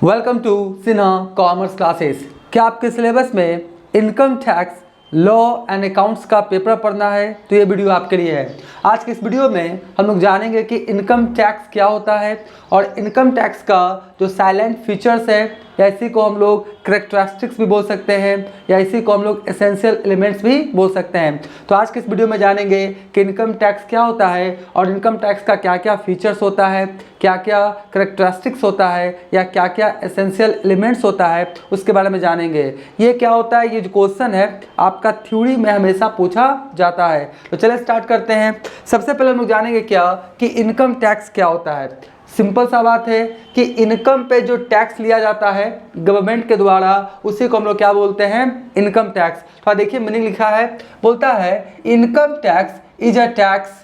Welcome to Sinha commerce classes. क्या आपके syllabus में income tax law and accounts का पेपर पढ़ना है तो ये वीडियो आपके लिए है। आज के इस वीडियो में हम लोग जानेंगे कि इनकम टैक्स क्या होता है और इनकम टैक्स का जो साइलेंट फीचर्स है या इसी को हम लोग करैक्टरिस्टिक्स भी बोल सकते हैं या इसी को हम लोग एसेंशियल एलिमेंट्स भी बोल सकते हैं। तो आज के इस वीडियो में जानेंगे कि इनकम टैक्स क्या होता है और इनकम टैक्स का क्या क्या फीचर्स होता है, क्या क्या करैक्टरिस्टिक्स होता है या क्या क्या एसेंशियल एलिमेंट्स होता है, उसके बारे में जानेंगे। ये क्या होता है, ये जो क्वेश्चन है आपका थ्योरी में हमेशा पूछा जाता है। तो चलिए स्टार्ट करते हैं। सबसे पहले हम लोग जानेंगे क्या कि इनकम टैक्स क्या होता है। सिंपल सा बात है कि इनकम पे जो टैक्स लिया जाता है गवर्नमेंट के द्वारा उसी को हम लोग क्या बोलते हैं, इनकम टैक्स। तो देखिए मीनिंग लिखा है, बोलता है income tax is a tax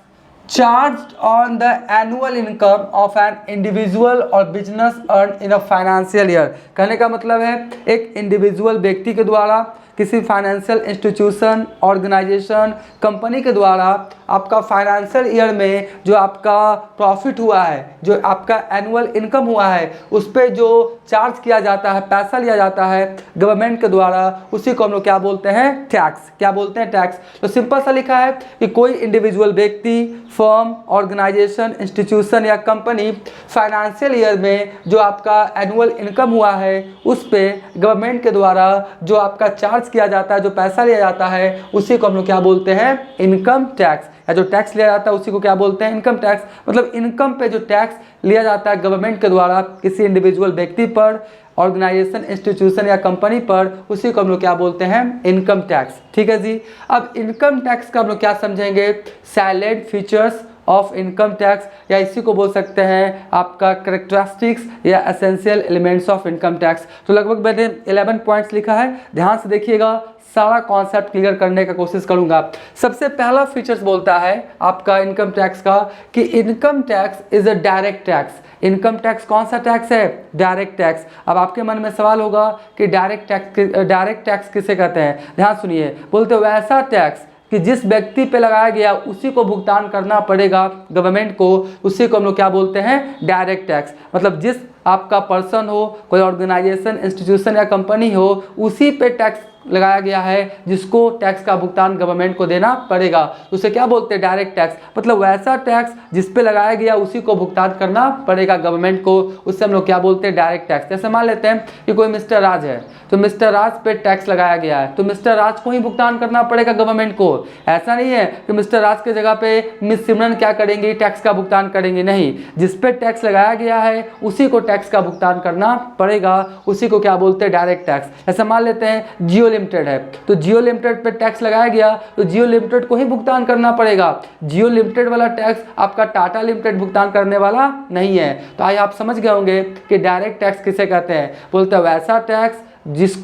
charged on the annual income of an individual or business earned in a financial year। कहने का मतलब है एक इंडिविजुअल व्यक्ति के द्वारा किसी फाइनेंशियल इंस्टीट्यूशन, ऑर्गेनाइजेशन, कंपनी के द्वारा आपका फाइनेंशियल ईयर में जो आपका प्रॉफिट हुआ है, जो आपका एनुअल इनकम हुआ है, उस पर जो चार्ज किया जाता है, पैसा लिया जाता है गवर्नमेंट के द्वारा, उसी को हम लोग क्या बोलते हैं, टैक्स। क्या बोलते हैं, टैक्स। तो सिंपल सा लिखा है कि कोई इंडिविजुअल व्यक्ति, फर्म, ऑर्गेनाइजेशन, इंस्टीट्यूशन या कंपनी फाइनेंशियल ईयर में जो आपका एनुअल इनकम हुआ है उस पर गवर्नमेंट के द्वारा जो आपका चार्ज किया जाता है, जो पैसा लिया जाता है, उसी को हम लोग क्या बोलते हैं, इनकम टैक्स। या जो टैक्स लिया जाता है उसी को क्या बोलते हैं, इनकम टैक्स। मतलब इनकम पे जो टैक्स लिया जाता है गवर्नमेंट के द्वारा किसी इंडिविजुअल व्यक्ति पर, ऑर्गेनाइजेशन, इंस्टीट्यूशन या कंपनी पर, उसी को हम लोग क्या बोलते हैं, इनकम टैक्स। ठीक है जी। अब इनकम टैक्स का हम लोग क्या समझेंगे, salient features of income tax या इसी को बोल सकते हैं आपका करैक्टरिस्टिक्स या essential elements of income tax. तो लगभग मैंने 11 पॉइंट्स लिखा है, ध्यान से देखिएगा, सारा कॉन्सेप्ट क्लियर करने का कोशिश करूंगा। सबसे पहला फीचर्स बोलता है आपका इनकम टैक्स का कि income tax is a direct tax. Income tax कौन सा टैक्स है, डायरेक्ट टैक्स। अब आपके मन में सवाल होगा कि डायरेक्ट टैक्स किसे कहते हैं। ध्यान सुनिए, बोलते वैसा टैक्स कि जिस व्यक्ति पे लगाया गया उसी को भुगतान करना पड़ेगा गवर्नमेंट को, उसी को हम लोग क्या बोलते हैं, डायरेक्ट टैक्स। मतलब जिस आपका पर्सन हो, कोई ऑर्गेनाइजेशन, इंस्टीट्यूशन या कंपनी हो, उसी पे टैक्स लगाया गया है जिसको टैक्स का भुगतान गवर्नमेंट को देना पड़ेगा, उसे क्या बोलते हैं, डायरेक्ट टैक्स। मतलब वैसा टैक्स जिस पे लगाया गया उसी को भुगतान करना पड़ेगा गवर्नमेंट को, उससे हम लोग क्या बोलते हैं, डायरेक्ट टैक्स। जैसे मान लेते हैं कि कोई मिस्टर राज है, तो मिस्टर राज पे टैक्स लगाया गया है, तो मिस्टर राज को ही भुगतान करना पड़ेगा गवर्नमेंट को। ऐसा नहीं है कि मिस्टर राज की जगह पे मिस सिमरन क्या करेंगी, टैक्स का भुगतान करेंगे। नहीं, जिस पे टैक्स लगाया गया है उसी को टैक्स का भुगतान करना पड़ेगा, उसी को क्या बोलते हैं, डायरेक्ट टैक्स। ऐसा मान लेते हैं जियो लिमिटेड है, तो जियो लिमिटेड पे टैक्स लगाया गया तो जियो लिमिटेड को ही भुगतान करना पड़ेगा। जियो लिमिटेड वाला टैक्स आपका टाटा लिमिटेड भुगतान करने वाला नहीं है। तो आइए आप समझ गए होंगे कि डायरेक्ट टैक्स किसे कहते हैं। बोलते हैं वैसा टैक्स जिस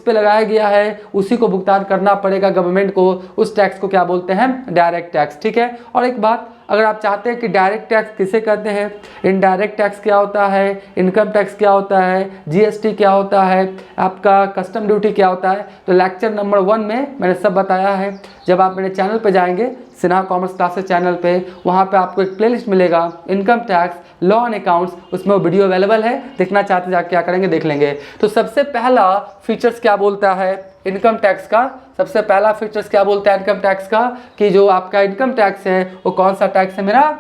पे लगाया गया है उसी को भुगतान करना पड़ेगा गवर्नमेंट को, उस टैक्स को क्या बोलते हैं, डायरेक्ट टैक्स। ठीक है। और एक बात, अगर आप चाहते हैं कि डायरेक्ट टैक्स किसे कहते हैं, इनडायरेक्ट टैक्स क्या होता है, इनकम टैक्स क्या होता है, जीएसटी क्या होता है, आपका कस्टम ड्यूटी क्या होता है, तो लेक्चर नंबर 1 में मैंने सब बताया है। जब आप मेरे चैनल पे जाएंगे, सिन्हा कॉमर्स क्लासेस चैनल पे, वहाँ पे आपको एक प्लेलिस्ट मिलेगा income tax law and accounts, उसमें वो वीडियो अवेलेबल है, देखना चाहते जाके क्या करेंगे, देख लेंगे। तो सबसे पहला फीचर्स क्या बोलता है इनकम टैक्स का, सबसे पहला फीचर्स क्या बोलता है इनकम टैक्स का कि जो आपका इनकम टैक्स है वो कौन सा टैक्स है, मेरा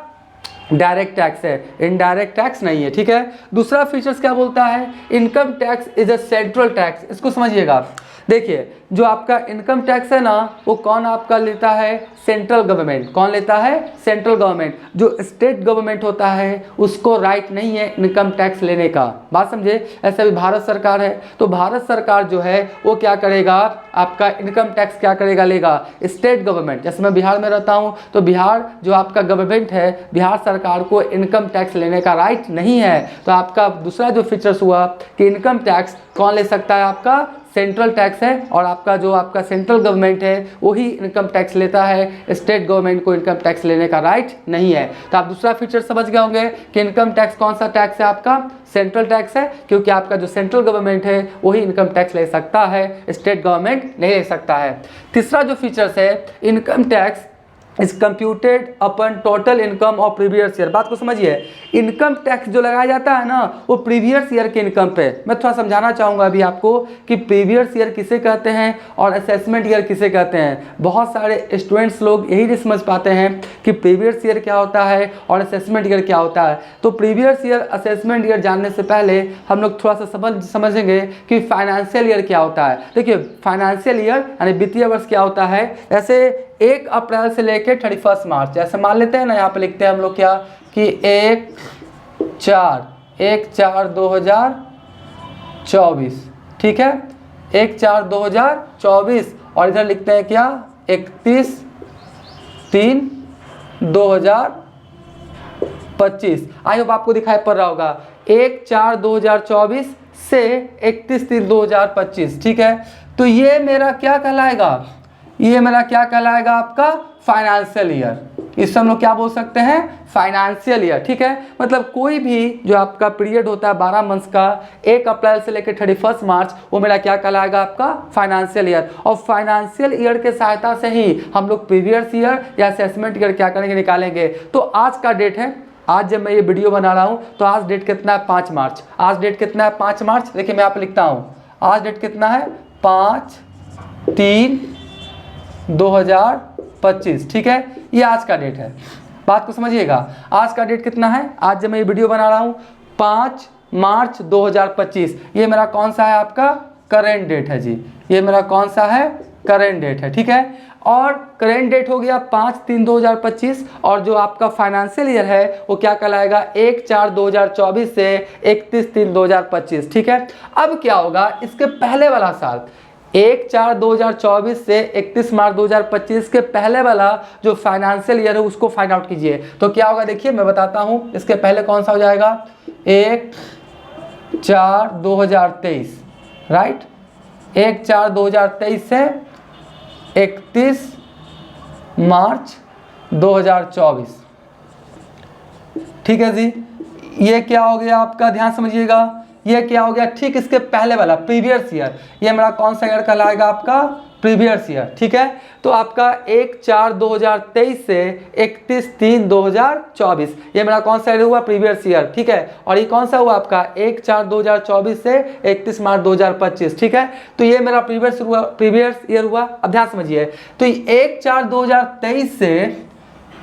डायरेक्ट टैक्स है, इनडायरेक्ट टैक्स नहीं है। ठीक है। दूसरा फीचर्स क्या बोलता है, income tax is a central tax. इसको समझिएगा, देखिए जो आपका इनकम टैक्स है ना वो कौन आपका लेता है, सेंट्रल गवर्नमेंट। कौन लेता है, सेंट्रल गवर्नमेंट। जो स्टेट गवर्नमेंट होता है उसको राइट नहीं है इनकम टैक्स लेने का, बात समझे। ऐसे भी भारत सरकार है, तो भारत सरकार जो है वो क्या करेगा, आपका इनकम टैक्स क्या करेगा, लेगा स्टेट गवर्नमेंट। जैसे मैं बिहार में रहता हूँ तो बिहार जो आपका गवर्नमेंट है, बिहार सरकार को इनकम टैक्स लेने का राइट नहीं है। तो आपका दूसरा जो फीचर्स हुआ कि इनकम टैक्स कौन ले सकता है, आपका सेंट्रल टैक्स है, और आपका जो आपका सेंट्रल गवर्नमेंट है वही इनकम टैक्स लेता है, स्टेट गवर्नमेंट को इनकम टैक्स लेने का राइट नहीं है। तो आप दूसरा फीचर समझ गए होंगे कि इनकम टैक्स कौन सा टैक्स है, आपका सेंट्रल टैक्स है, क्योंकि आपका जो सेंट्रल गवर्नमेंट है वही इनकम टैक्स ले सकता है, स्टेट गवर्नमेंट नहीं ले सकता है। तीसरा जो फीचर्स है, income tax is computed upon total income of previous year. बात को समझिए, इनकम टैक्स जो लगाया जाता है ना वो प्रीवियस ईयर के इनकम पे। मैं थोड़ा समझाना चाहूँगा अभी आपको कि प्रीवियस ईयर किसे कहते हैं और असेसमेंट ईयर किसे कहते हैं। बहुत सारे स्टूडेंट्स लोग यही नहीं समझ पाते हैं कि प्रीवियस ईयर क्या होता है और असेसमेंट ईयर क्या होता है। तो प्रीवियस ईयर असेसमेंट ईयर जानने से पहले हम लोग थोड़ा सा समझेंगे कि फाइनेंशियल ईयर क्या होता है। देखिए फाइनेंशियल ईयर यानी वित्तीय वर्ष क्या होता है। ऐसे 1 अप्रैल से लेकर 31 मार्च, जैसे मान लेते हैं ना, यहाँ पे लिखते हैं हम लोग क्या कि 1/4/2024, ठीक है, 1/4/2024 और इधर लिखते हैं क्या 31/3/2025। आई होप आपको दिखाई पड़ रहा होगा 1/4/2024 से 31/3/2025, ठीक है। तो ये मेरा क्या कहलाएगा, ये मेरा क्या कहलाएगा आपका फाइनेंशियल ईयर। इससे हम लोग क्या बोल सकते हैं, फाइनेंशियल ईयर, ठीक है। मतलब कोई भी जो आपका पीरियड होता है 12 मंथ्स का 1 अप्रैल से लेकर 31 मार्च, वो मेरा क्या कहलाएगा आपका फाइनेंशियल ईयर। और फाइनेंशियल ईयर के सहायता से ही हम लोग प्रीवियस ईयर या असेसमेंट ईयर क्या करेंगे, निकालेंगे। तो आज का डेट है, आज जब मैं ये वीडियो बना रहा हूँ तो आज डेट कितना है 5 मार्च। आज डेट कितना है 5 मार्च, देखिए मैं यहाँ पे लिखता हूँ आज डेट कितना है 5/3/2025, ठीक है, ये आज का डेट है। बात को समझिएगा, आज का डेट कितना है, आज जब मैं ये वीडियो बना रहा हूँ 5 मार्च 2025, ये मेरा कौन सा है आपका करेंट डेट है जी, ये मेरा कौन सा है करेंट डेट है, ठीक है। और करेंट डेट हो गया 5/3/2025 और जो आपका फाइनेंशियल ईयर है वो क्या कहलाएगा 1/4/2024 से 31/3/2025, ठीक है। अब क्या होगा, इसके पहले वाला साल 1/4/2024 से 31 मार्च 2025 के पहले वाला जो फाइनेंशियल ईयर है उसको फाइंड आउट कीजिए। तो क्या होगा, देखिए मैं बताता हूँ, इसके पहले कौन सा हो जाएगा 1/4/2023, राइट, 1/4/2023 से 31 मार्च 2024, ठीक है जी। ये क्या हो गया आपका, ध्यान समझिएगा, ये क्या हो गया, ठीक इसके पहले वाला प्रीवियस ईयर, ये मेरा कौन सा ईयर कहलाएगा आपका प्रीवियस ईयर, ठीक है। तो आपका 1/4/2023 से 31/3/2024, ये मेरा कौन सा ईयर हुआ प्रीवियस ईयर, ठीक है। और ये कौन सा हुआ आपका 1/4/2024 से 31 मार्च 2025, ठीक है। तो ये मेरा प्रीवियस ईयर हुआ। अब ध्यान समझिए, तो 1/4/2023 से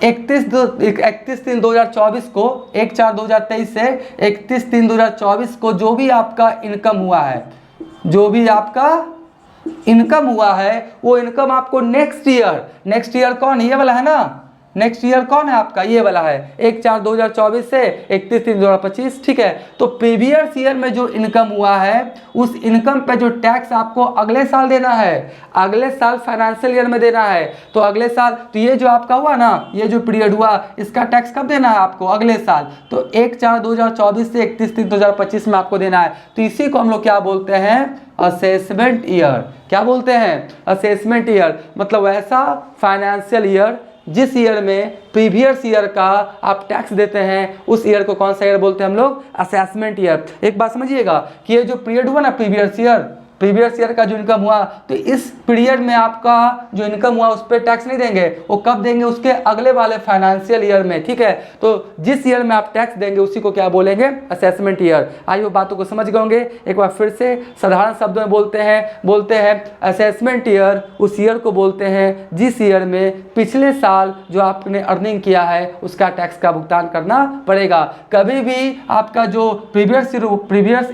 31/3/2024 को 1/4/2023 से 31/3/2024 को जो भी आपका इनकम हुआ है, जो भी आपका इनकम हुआ है वो इनकम आपको नेक्स्ट ईयर कौन, ये वाला है ना, नेक्स्ट ईयर कौन है आपका, ये वाला है 1/4/2024 से 31/3/2025, ठीक है। तो प्रीवियस ईयर में जो इनकम हुआ है उस इनकम पे जो टैक्स आपको अगले साल देना है, अगले साल फाइनेंशियल ईयर में देना है। तो अगले साल, तो ये जो आपका हुआ ना, ये जो पीरियड हुआ इसका टैक्स कब देना है आपको, अगले साल। तो 1/4/2024 से 31/3/2025 में आपको देना है। तो इसी को हम लोग क्या बोलते हैं, असेसमेंट ईयर। क्या बोलते हैं, असेसमेंट ईयर। मतलब ऐसा फाइनेंशियल ईयर जिस ईयर में प्रीवियस ईयर का आप टैक्स देते हैं उस ईयर को कौन सा ईयर बोलते हैं हम लोग, असेसमेंट ईयर। एक बात समझिएगा कि ये जो पीरियड हुआ ना प्रीवियस ईयर का जो इनकम हुआ, तो इस पीरियड में आपका जो इनकम हुआ उस पर टैक्स नहीं देंगे, वो कब देंगे, उसके अगले वाले फाइनेंशियल ईयर में, ठीक है। तो जिस ईयर में आप टैक्स देंगे उसी को क्या बोलेंगे, असेसमेंट ईयर। आई वो बातों को समझ गए होंगे। एक बार फिर से साधारण शब्दों में बोलते हैं असेसमेंट ईयर उस ईयर को बोलते हैं जिस ईयर में पिछले साल जो आपने अर्निंग किया है उसका टैक्स का भुगतान करना पड़ेगा। कभी भी आपका जो प्रीवियस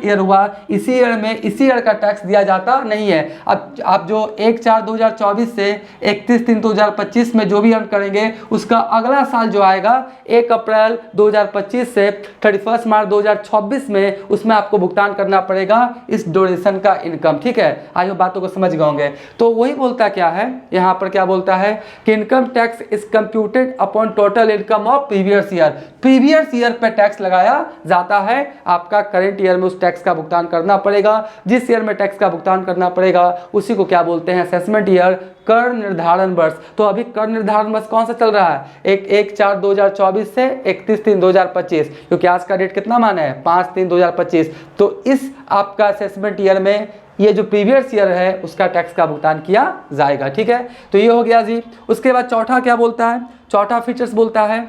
ईयर हुआ इसी ईयर में इसी ईयर का टैक्स दिया जाता नहीं है। अब आप जो 1/4/2024 से 31/3/2025 में जो भी अर्न करेंगे उसका अगला साल जो आएगा 1 अप्रैल 2025 से 31 मार्च 2026 में उसमें आपको भुगतान करना पड़ेगा इस ड्यूरेशन का इनकम, ठीक है। आई होप बातों को समझ गए होंगे। तो वही बोलता क्या है यहाँ पर, क्या बोलता है कि income tax is computed upon total income of previous year. Previous year पे टैक्स लगाया जाता है, आपका करेंट ईयर में उस टैक्स का भुगतान करना पड़ेगा। जिस ईयर में टैक्स का भुगतान करना पड़ेगा उसी को क्या बोलते हैं, असेसमेंट ईयर, कर निर्धारण वर्ष। तो अभी कर निर्धारण वर्ष कौन सा चल रहा है, 1/4/2024 से 31/3/2025, क्योंकि आज का डेट कितना माना है 5/3/2025। तो इस आपका असेसमेंट ईयर में ये जो प्रीवियस ईयर है उसका टैक्स का भुगतान किया जाएगा। ठीक है, तो ये हो गया जी। उसके बाद चौथा क्या बोलता है, चौथा फीचर्स बोलता है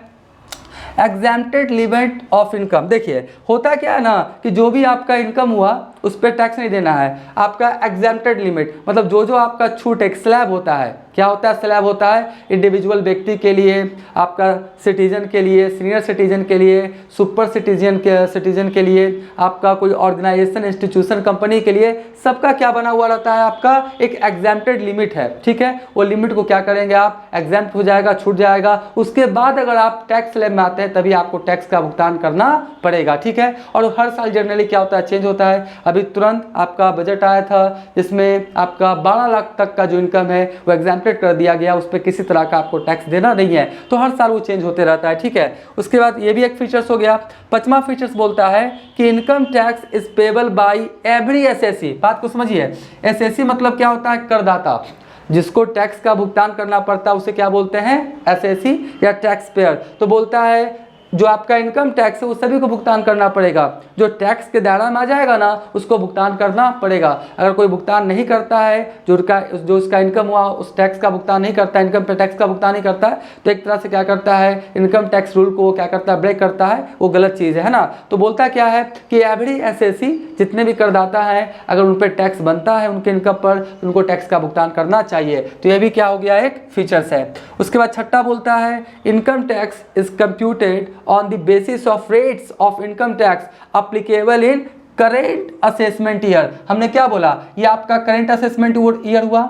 एग्जैम्प्टेड लिमिट ऑफ इनकम। देखिए होता क्या है ना कि जो भी आपका इनकम हुआ उस पर टैक्स नहीं देना है, आपका एग्जैम्प्टेड लिमिट मतलब जो जो आपका छूट एक स्लैब होता है। क्या होता है, स्लैब होता है इंडिविजुअल व्यक्ति के लिए, आपका सिटीजन के लिए, सीनियर सिटीजन के लिए, सुपर सिटीजन के लिए, आपका कोई ऑर्गेनाइजेशन, इंस्टीट्यूशन, कंपनी के लिए, सबका क्या बना हुआ रहता है, आपका एक एग्जैम्प्टेड लिमिट है। ठीक है, वो लिमिट को क्या करेंगे आप, एग्जैम्प्ट हो जाएगा, छूट जाएगा। उसके बाद अगर आप टैक्स स्लैब में आते हैं तभी आपको टैक्स का भुगतान करना पड़ेगा। ठीक है, और हर साल जनरली क्या होता है, चेंज होता है। अभी तुरंत आपका बजट आया था जिसमें आपका 12 लाख तक का जो इनकम है वो एग्जैम्प्टेड कर दिया गया, उस पर किसी तरह का आपको टैक्स देना नहीं है। तो हर साल वो चेंज होते रहता है। ठीक है, उसके बाद ये भी एक फीचर्स हो गया। पांचवा फीचर्स बोलता है कि income tax is payable by every SSC. बात को समझिए, एसएससी मतलब क्या होता है, करदाता, जिसको टैक्स का भुगतान करना पड़ता है उसे क्या बोलते हैं, एसएससी या टैक्स पेयर। तो बोलता है जो आपका इनकम टैक्स है वो सभी को भुगतान करना पड़ेगा, जो टैक्स के दायरा में आ जाएगा ना उसको भुगतान करना पड़ेगा। अगर कोई भुगतान नहीं करता है, जो उसका इनकम हुआ उस टैक्स का भुगतान नहीं करता है, इनकम टैक्स का भुगतान नहीं करता है, तो एक तरह से क्या करता है, इनकम टैक्स रूल को वो क्या करता है, ब्रेक करता है, वो गलत चीज़ है ना। तो बोलता क्या है कि एवरी एसएससी जितने भी करदाता हैं अगर उन पर टैक्स बनता है उनके इनकम पर, उनको टैक्स का भुगतान करना चाहिए। तो ये भी क्या हो गया, एक फीचर्स है। उसके बाद छठा बोलता है income tax is computed on the basis of rates of income tax applicable in current assessment year. हमने क्या बोला, ये आपका करेंट असेसमेंट ईयर हुआ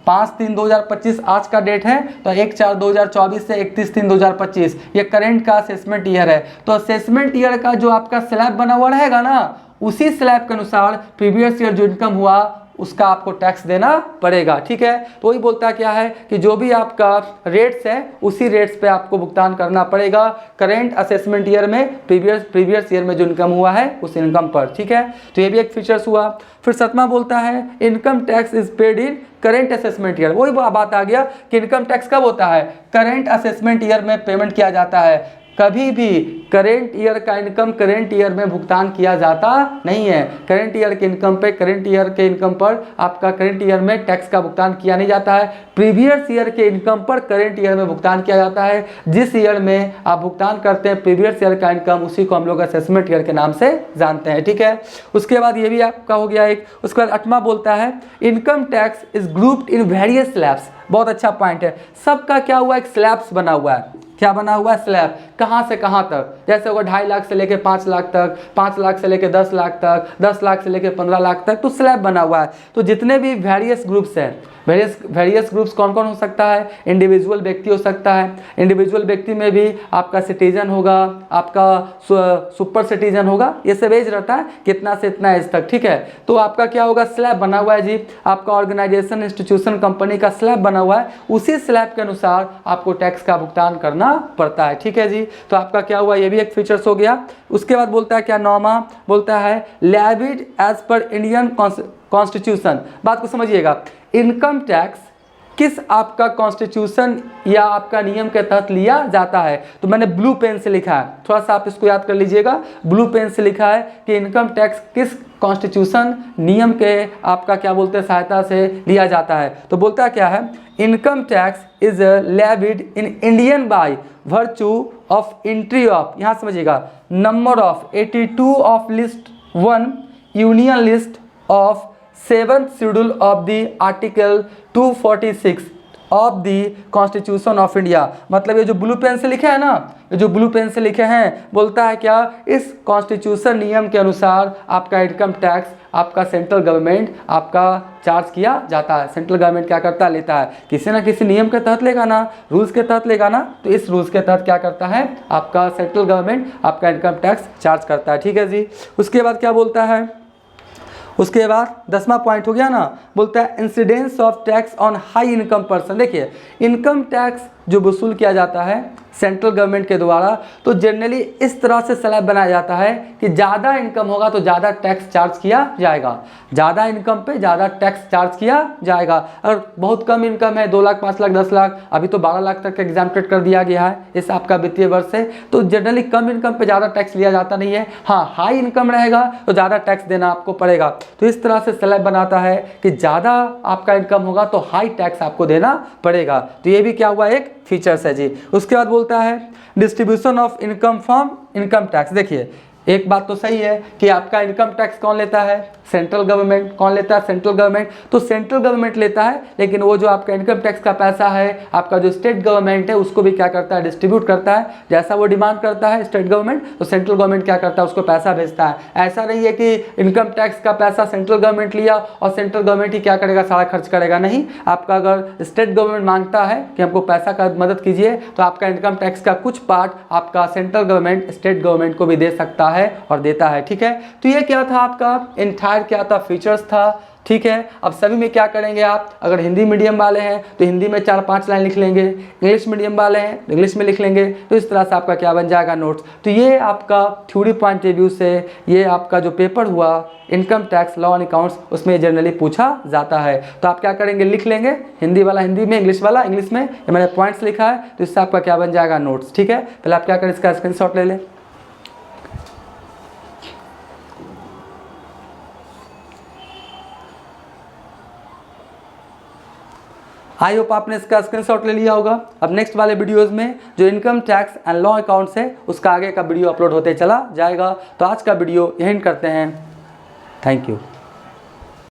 5/3/2025 आज का डेट है, तो 1/4/2024 से 31/3/2025 ये करेंट का असेसमेंट ईयर है। तो असेसमेंट ईयर का जो आपका स्लैब बना हुआ रहेगा ना, उसी स्लैब के अनुसार प्रीवियस ईयर जो इनकम हुआ उसका आपको टैक्स देना पड़ेगा। ठीक है, तो वही बोलता क्या है कि जो भी आपका रेट्स है उसी रेट्स पे आपको भुगतान करना पड़ेगा करेंट असेसमेंट ईयर में, प्रीवियस ईयर में जो इनकम हुआ है उस इनकम पर। ठीक है, तो ये भी एक फीचर्स हुआ। फिर सातवां बोलता है income tax is paid in current assessment year. वही बात आ गया कि इनकम टैक्स कब होता है, करेंट असेसमेंट ईयर में पेमेंट किया जाता है। कभी भी करेंट ईयर का इनकम करेंट ईयर में भुगतान किया जाता नहीं है। करेंट ईयर के इनकम पे, करेंट ईयर के इनकम पर आपका करेंट ईयर में टैक्स का भुगतान किया नहीं जाता है। प्रीवियस ईयर के इनकम पर करेंट ईयर में भुगतान किया जाता है। जिस ईयर में आप भुगतान करते हैं प्रीवियस ईयर का इनकम, उसी को हम लोग असेसमेंट ईयर के नाम से जानते हैं। ठीक है, उसके बाद ये भी आपका हो गया एक। उसके बाद आठवां बोलता है income tax is grouped in various slabs. बहुत अच्छा पॉइंट है, सबका क्या हुआ, एक स्लैब्स बना हुआ है। क्या बना हुआ है, स्लैब, कहाँ से कहाँ तक, जैसे होगा 2.5 लाख से लेके 5 लाख तक, 5 लाख से लेके 10 लाख तक, 10 लाख से लेके 15 लाख तक, तो स्लैब बना हुआ है। तो जितने भी वेरियस ग्रुप्स हैं, वेरियस ग्रुप्स कौन कौन हो सकता है, इंडिविजुअल व्यक्ति हो सकता है। इंडिविजुअल व्यक्ति में भी आपका सिटीजन होगा, आपका सुपर सिटीजन होगा, ये सब एज रहता है कितना से इतना एज तक। ठीक है, तो आपका क्या होगा, स्लैब बना हुआ है जी, आपका ऑर्गेनाइजेशन, इंस्टीट्यूशन, कंपनी का स्लैब बना हुआ है, उसी स्लैब के अनुसार आपको टैक्स का भुगतान करना पड़ता है। ठीक है जी, तो आपका क्या हुआ, ये भी एक फीचर्स हो गया। उसके बाद बोलता है क्या, नौवां बोलता है levied as per Indian Constitution. बात को समझिएगा, इनकम टैक्स किस आपका कॉन्स्टिट्यूशन या आपका नियम के तहत लिया जाता है। तो मैंने ब्लू पेन से लिखा है, थोड़ा सा आप इसको याद कर लीजिएगा। ब्लू पेन से लिखा है कि इनकम टैक्स किस कॉन्स्टिट्यूशन नियम के आपका क्या बोलते हैं सहायता से लिया जाता है। तो बोलता क्या है, income tax is levied in Indian by virtue of entry of, यहाँ समझिएगा, number of 82 of list 1 union list of 7th schedule of the article 246 of the constitution of India. मतलब ये जो ब्लू पेन से लिखे हैं ना, ये जो ब्लू पेन से लिखे हैं, बोलता है क्या, इस कॉन्स्टिट्यूशन नियम के अनुसार आपका इनकम टैक्स आपका सेंट्रल गवर्नमेंट आपका चार्ज किया जाता है। सेंट्रल गवर्नमेंट क्या करता है, लेता है, किसी ना किसी नियम के तहत लेगा ना, रूल्स के तहत लेगा ना, तो इस रूल्स के तहत क्या करता है, आपका सेंट्रल गवर्नमेंट आपका इनकम टैक्स चार्ज करता है। ठीक है जी, उसके बाद क्या बोलता है, उसके बाद 10वां पॉइंट हो गया ना, बोलता है incidence of tax on high income person. देखिए इनकम टैक्स जो वसूल किया जाता है सेंट्रल गवर्नमेंट के द्वारा। तो जनरली इस तरह से स्लैब बनाया जाता है कि ज़्यादा इनकम होगा तो ज़्यादा टैक्स चार्ज किया जाएगा, ज़्यादा इनकम पे ज़्यादा टैक्स चार्ज किया जाएगा। अगर बहुत कम इनकम है 2 लाख 5 लाख 10 लाख, अभी तो 12 लाख तक एग्जाम्प्टेड कर दिया गया है इस आपका वित्तीय वर्ष से, तो जनरली कम इनकम पे ज़्यादा टैक्स लिया जाता नहीं है। हाँ, हाई इनकम रहेगा तो ज़्यादा टैक्स देना आपको पड़ेगा। तो इस तरह से स्लैब बनाता है कि ज़्यादा आपका इनकम होगा तो हाई टैक्स आपको देना पड़ेगा। तो ये भी क्या हुआ, एक फीचर्स है जी। उसके बाद बोलता है distribution of income from income tax. देखिए एक बात तो सही है कि आपका इनकम टैक्स कौन लेता है, सेंट्रल गवर्नमेंट। कौन लेता है, सेंट्रल गवर्नमेंट। तो सेंट्रल गवर्नमेंट लेता है, लेकिन वो जो आपका इनकम टैक्स का पैसा है आपका जो स्टेट गवर्नमेंट है उसको भी क्या करता है, डिस्ट्रीब्यूट करता है। जैसा वो डिमांड करता है स्टेट गवर्नमेंट तो सेंट्रल गवर्नमेंट क्या करता है, उसको पैसा भेजता है। ऐसा नहीं है कि इनकम टैक्स का पैसा सेंट्रल गवर्नमेंट लिया और सेंट्रल गवर्नमेंट ही क्या करेगा, सारा खर्च करेगा। नहीं, आपका अगर स्टेट गवर्नमेंट मांगता है कि हमको पैसा का मदद कीजिए तो आपका इनकम टैक्स का कुछ पार्ट आपका सेंट्रल गवर्नमेंट स्टेट गवर्नमेंट को भी दे सकता है और देता है। ठीक है, तो ये क्या था आपका एंटायर क्या था, फीचर्स था। ठीक है, अब सभी में क्या करेंगे आप, अगर हिंदी मीडियम वाले हैं तो हिंदी में 4-5 लाइन लिख लेंगे, इंग्लिश मीडियम वाले हैं तो इंग्लिश में लिख लेंगे। तो इस तरह से आपका क्या बन जाएगा, नोट्स। तो ये आपका थ्योरी पॉइंट ऑफ व्यू से ये आपका जो पेपर हुआ income tax law and accounts उसमें जनरली पूछा जाता है। तो आप क्या करेंगे, लिख लेंगे, हिंदी वाला हिंदी में, इंग्लिश वाला इंग्लिश में। ये मैंने पॉइंट्स लिखा है तो इससे आपका क्या बन जाएगा, नोट्स। ठीक है, पहले आप क्या करें, इसका स्क्रीनशॉट ले लें। आई होप आपने इसका स्क्रीनशॉट ले लिया होगा। अब नेक्स्ट वाले वीडियोस में जो income tax and law accounts है उसका आगे का वीडियो अपलोड होते चला जाएगा। तो आज का वीडियो यहीं करते हैं। Thank you.